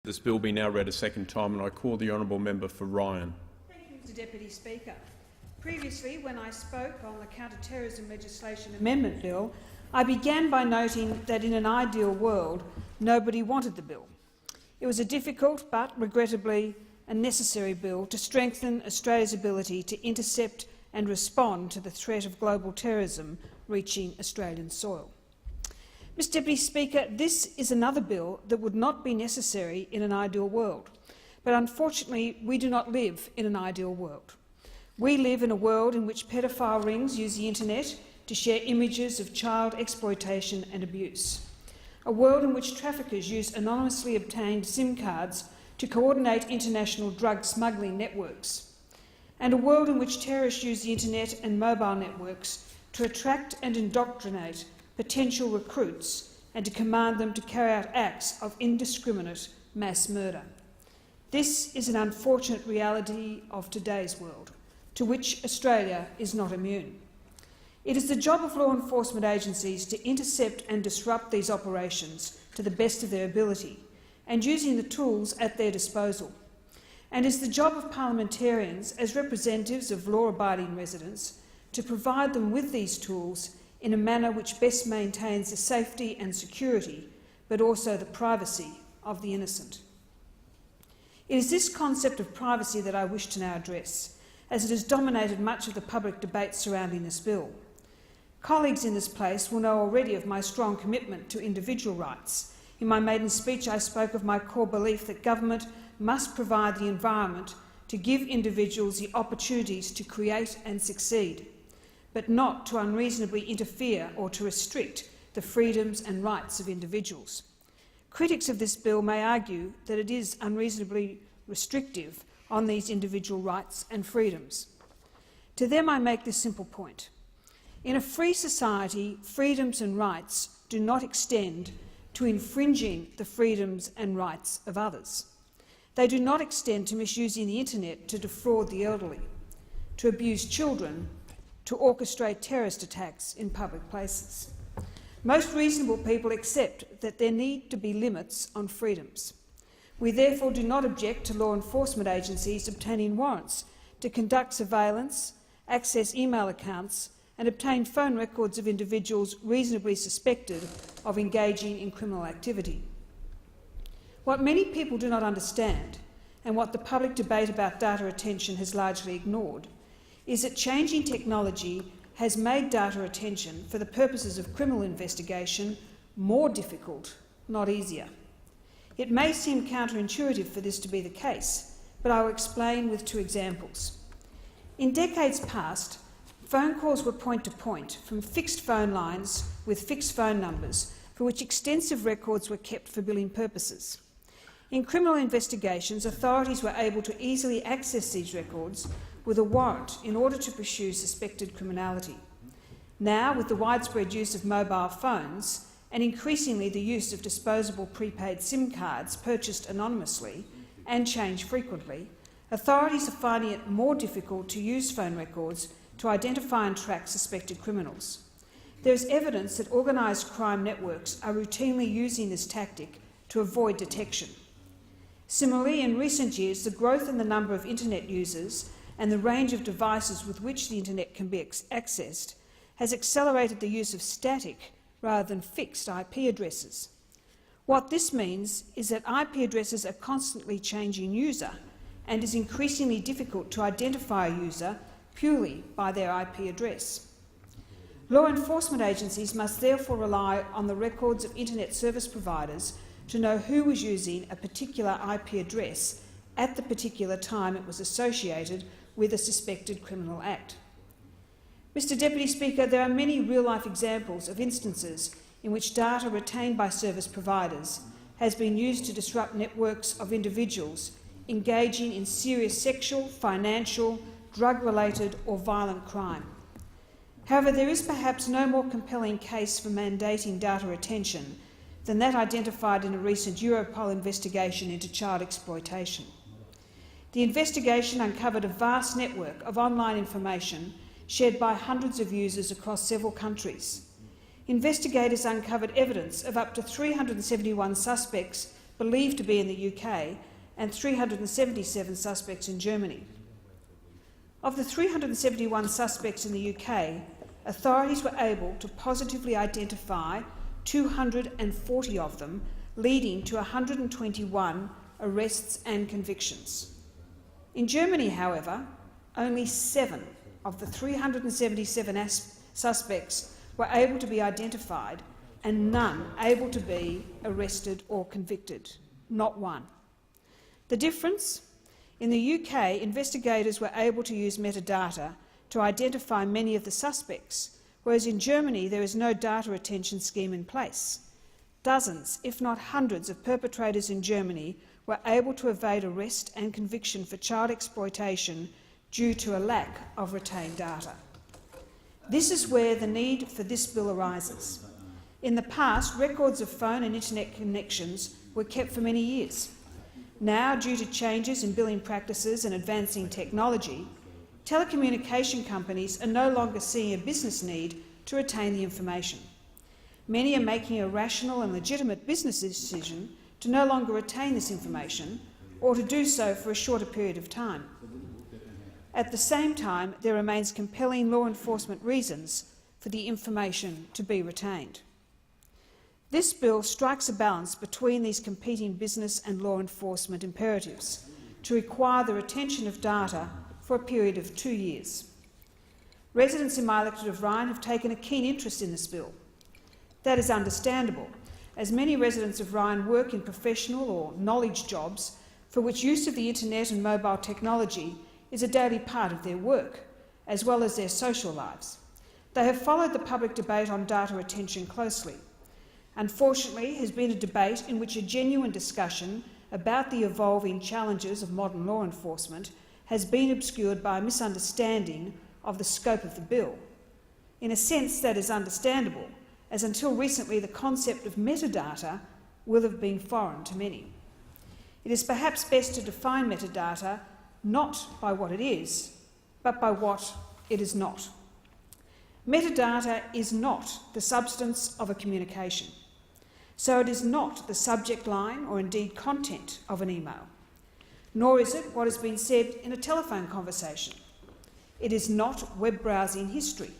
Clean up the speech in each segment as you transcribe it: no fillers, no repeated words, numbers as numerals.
This bill be now read a second time, and I call the honourable member for Ryan. Thank you, Mr Deputy Speaker. Previously, when I spoke on the Counter-Terrorism Legislation Amendment Bill, I began by noting that in an ideal world, nobody wanted the bill. It was a difficult but, regrettably, a necessary bill to strengthen Australia's ability to intercept and respond to the threat of global terrorism reaching Australian soil. Mr Deputy Speaker, this is another bill that would not be necessary in an ideal world. But unfortunately, we do not live in an ideal world. We live in a world in which paedophile rings use the internet to share images of child exploitation and abuse. A world in which traffickers use anonymously obtained SIM cards to coordinate international drug smuggling networks. And a world in which terrorists use the internet and mobile networks to attract and indoctrinate potential recruits and to command them to carry out acts of indiscriminate mass murder. This is an unfortunate reality of today's world, to which Australia is not immune. It is the job of law enforcement agencies to intercept and disrupt these operations to the best of their ability and using the tools at their disposal. And it is the job of parliamentarians, as representatives of law-abiding residents, to provide them with these tools in a manner which best maintains the safety and security, but also the privacy of the innocent. It is this concept of privacy that I wish to now address, as it has dominated much of the public debate surrounding this bill. Colleagues in this place will know already of my strong commitment to individual rights. In my maiden speech, I spoke of my core belief that government must provide the environment to give individuals the opportunities to create and succeed, but not to unreasonably interfere or to restrict the freedoms and rights of individuals. Critics of this bill may argue that it is unreasonably restrictive on these individual rights and freedoms. To them I make this simple point. In a free society, freedoms and rights do not extend to infringing the freedoms and rights of others. They do not extend to misusing the internet to defraud the elderly, to abuse children, to orchestrate terrorist attacks in public places. Most reasonable people accept that there need to be limits on freedoms. We therefore do not object to law enforcement agencies obtaining warrants to conduct surveillance, access email accounts and obtain phone records of individuals reasonably suspected of engaging in criminal activity. What many people do not understand, and what the public debate about data retention has largely ignored, is that changing technology has made data retention for the purposes of criminal investigation more difficult, not easier. It may seem counterintuitive for this to be the case, but I will explain with two examples. In decades past, phone calls were point-to-point from fixed phone lines with fixed phone numbers for which extensive records were kept for billing purposes. In criminal investigations, authorities were able to easily access these records with a warrant in order to pursue suspected criminality. Now, with the widespread use of mobile phones and increasingly the use of disposable prepaid SIM cards purchased anonymously and changed frequently, authorities are finding it more difficult to use phone records to identify and track suspected criminals. There is evidence that organised crime networks are routinely using this tactic to avoid detection. Similarly, in recent years, the growth in the number of internet users and the range of devices with which the internet can be accessed has accelerated the use of static rather than fixed IP addresses. What this means is that IP addresses are constantly changing user and it is increasingly difficult to identify a user purely by their IP address. Law enforcement agencies must therefore rely on the records of internet service providers to know who was using a particular IP address at the particular time it was associated with a suspected criminal act. Mr Deputy Speaker, there are many real-life examples of instances in which data retained by service providers has been used to disrupt networks of individuals engaging in serious sexual, financial, drug-related or violent crime. However, there is perhaps no more compelling case for mandating data retention than that identified in a recent Europol investigation into child exploitation. The investigation uncovered a vast network of online information shared by hundreds of users across several countries. Investigators uncovered evidence of up to 371 suspects believed to be in the UK and 377 suspects in Germany. Of the 371 suspects in the UK, authorities were able to positively identify 240 of them, leading to 121 arrests and convictions. In Germany, however, only 7 of the 377 suspects were able to be identified and none able to be arrested or convicted. Not one. The difference? In the UK, investigators were able to use metadata to identify many of the suspects, whereas in Germany there is no data retention scheme in place. Dozens, if not hundreds, of perpetrators in Germany were able to evade arrest and conviction for child exploitation due to a lack of retained data. This is where the need for this bill arises. In the past, records of phone and internet connections were kept for many years. Now, due to changes in billing practices and advancing technology, telecommunication companies are no longer seeing a business need to retain the information. Many are making a rational and legitimate business decision to no longer retain this information or to do so for a shorter period of time. At the same time, there remains compelling law enforcement reasons for the information to be retained. This bill strikes a balance between these competing business and law enforcement imperatives to require the retention of data for a period of 2 years. Residents in my electorate of Ryan have taken a keen interest in this bill. That is understandable, as many residents of Ryan work in professional or knowledge jobs for which use of the internet and mobile technology is a daily part of their work, as well as their social lives. They have followed the public debate on data retention closely. Unfortunately, there has been a debate in which a genuine discussion about the evolving challenges of modern law enforcement has been obscured by a misunderstanding of the scope of the bill. In a sense, that is understandable, as until recently the concept of metadata will have been foreign to many. It is perhaps best to define metadata not by what it is, but by what it is not. Metadata is not the substance of a communication, so it is not the subject line or indeed content of an email, nor is it what has been said in a telephone conversation. It is not web browsing history.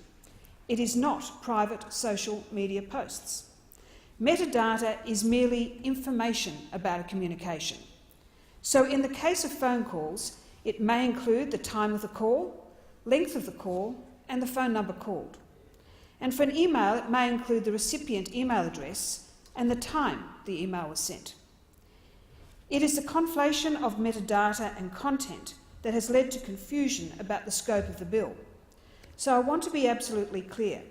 It is not private social media posts. Metadata is merely information about a communication. So in the case of phone calls, it may include the time of the call, length of the call, and the phone number called. And for an email, it may include the recipient email address and the time the email was sent. It is the conflation of metadata and content that has led to confusion about the scope of the bill. So I want to be absolutely clear.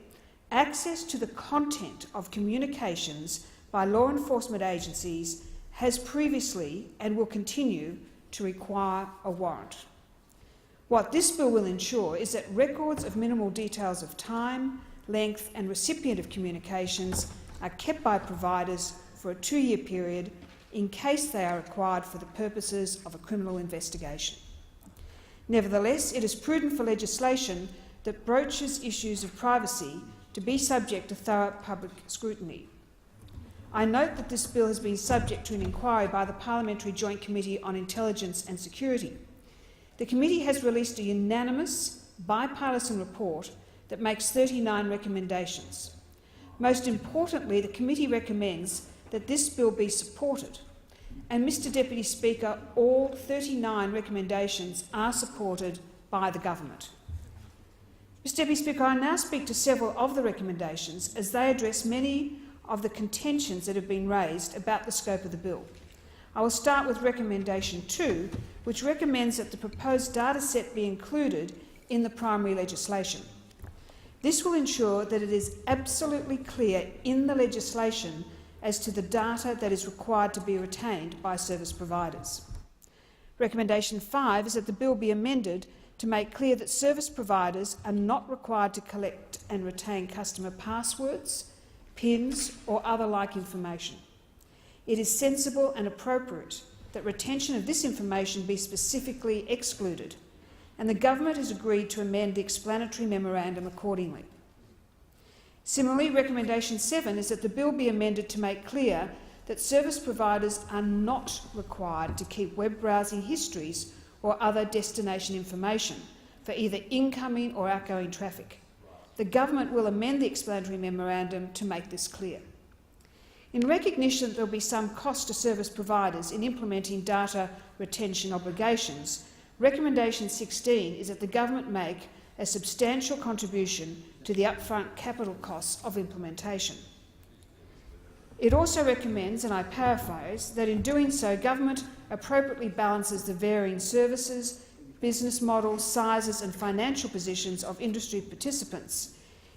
Access to the content of communications by law enforcement agencies has previously and will continue to require a warrant. What this bill will ensure is that records of minimal details of time, length and recipient of communications are kept by providers for a 2-year period in case they are required for the purposes of a criminal investigation. Nevertheless, it is prudent for legislation that broaches issues of privacy to be subject to thorough public scrutiny. I note that this bill has been subject to an inquiry by the Parliamentary Joint Committee on Intelligence and Security. The committee has released a unanimous, bipartisan report that makes 39 recommendations. Most importantly, the committee recommends that this bill be supported. And, Mr Deputy Speaker, all 39 recommendations are supported by the government. Mr Deputy Speaker, I now speak to several of the recommendations as they address many of the contentions that have been raised about the scope of the bill. I will start with recommendation 2, which recommends that the proposed data set be included in the primary legislation. This will ensure that it is absolutely clear in the legislation as to the data that is required to be retained by service providers. Recommendation 5 is that the bill be amended to make clear that service providers are not required to collect and retain customer passwords, PINs or other like information. It is sensible and appropriate that retention of this information be specifically excluded, and the government has agreed to amend the explanatory memorandum accordingly. Similarly, recommendation 7 is that the bill be amended to make clear that service providers are not required to keep web browsing histories or other destination information for either incoming or outgoing traffic. The government will amend the explanatory memorandum to make this clear. In recognition that there will be some cost to service providers in implementing data retention obligations, Recommendation 16 is that the government make a substantial contribution to the upfront capital costs of implementation. It also recommends, and I paraphrase, that in doing so government appropriately balances the varying services, business models, sizes and financial positions of industry participants.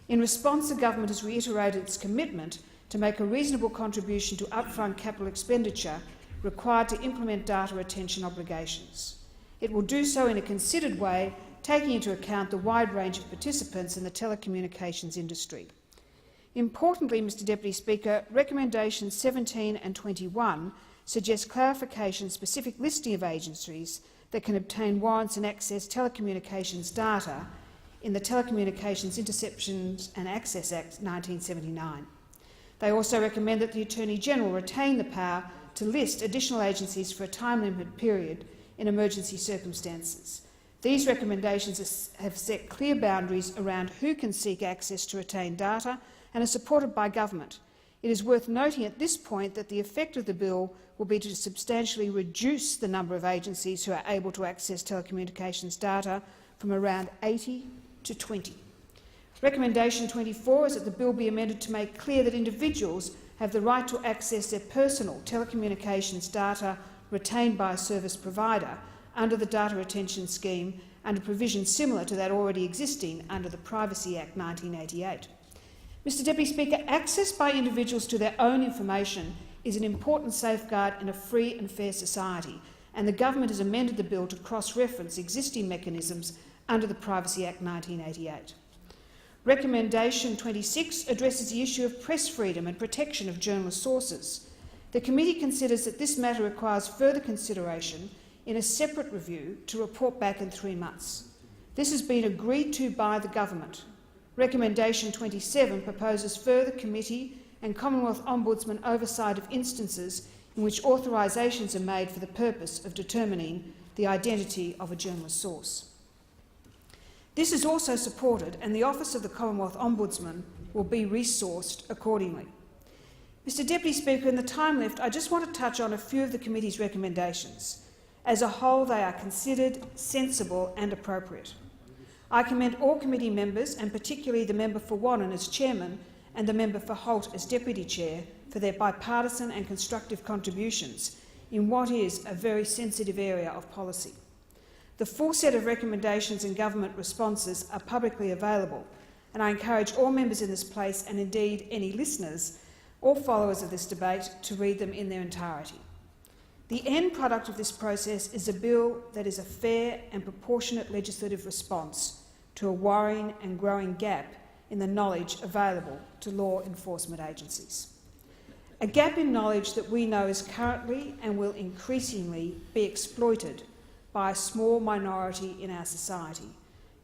In response, the government has reiterated its commitment to make a reasonable contribution to upfront capital expenditure required to implement data retention obligations. It will do so in a considered way, taking into account the wide range of participants in the telecommunications industry. Importantly, Mr Deputy Speaker, Recommendations 17 and 21 suggest clarification specific listing of agencies that can obtain warrants and access telecommunications data in the Telecommunications, Interception and Access Act 1979. They also recommend that the Attorney-General retain the power to list additional agencies for a time-limited period in emergency circumstances. These recommendations have set clear boundaries around who can seek access to retained data and are supported by government. It is worth noting at this point that the effect of the bill will be to substantially reduce the number of agencies who are able to access telecommunications data from around 80 to 20. Recommendation 24 is that the bill be amended to make clear that individuals have the right to access their personal telecommunications data retained by a service provider under the Data Retention Scheme under provisions similar to that already existing under the Privacy Act 1988. Mr Deputy Speaker, access by individuals to their own information is an important safeguard in a free and fair society, and the government has amended the bill to cross-reference existing mechanisms under the Privacy Act 1988. Recommendation 26 addresses the issue of press freedom and protection of journalist sources. The committee considers that this matter requires further consideration in a separate review to report back in 3 months. This has been agreed to by the government. Recommendation 27 proposes further committee and Commonwealth Ombudsman oversight of instances in which authorisations are made for the purpose of determining the identity of a journalist source. This is also supported, and the Office of the Commonwealth Ombudsman will be resourced accordingly. Mr Deputy Speaker, in the time left, I just want to touch on a few of the committee's recommendations. As a whole, they are considered, sensible and appropriate. I commend all committee members, and particularly the member for Wannon as chairman and the member for Holt as deputy chair, for their bipartisan and constructive contributions in what is a very sensitive area of policy. The full set of recommendations and government responses are publicly available, and I encourage all members in this place, and indeed any listeners or followers of this debate, to read them in their entirety. The end product of this process is a bill that is a fair and proportionate legislative response to a worrying and growing gap in the knowledge available to law enforcement agencies. A gap in knowledge that we know is currently and will increasingly be exploited by a small minority in our society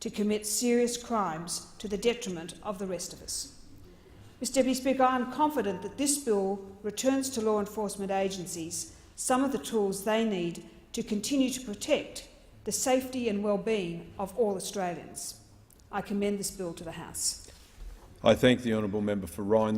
to commit serious crimes to the detriment of the rest of us. Mr Deputy Speaker, I am confident that this bill returns to law enforcement agencies some of the tools they need to continue to protect the safety and well-being of all Australians. I commend this bill to the House. I thank the honourable member for Ryan.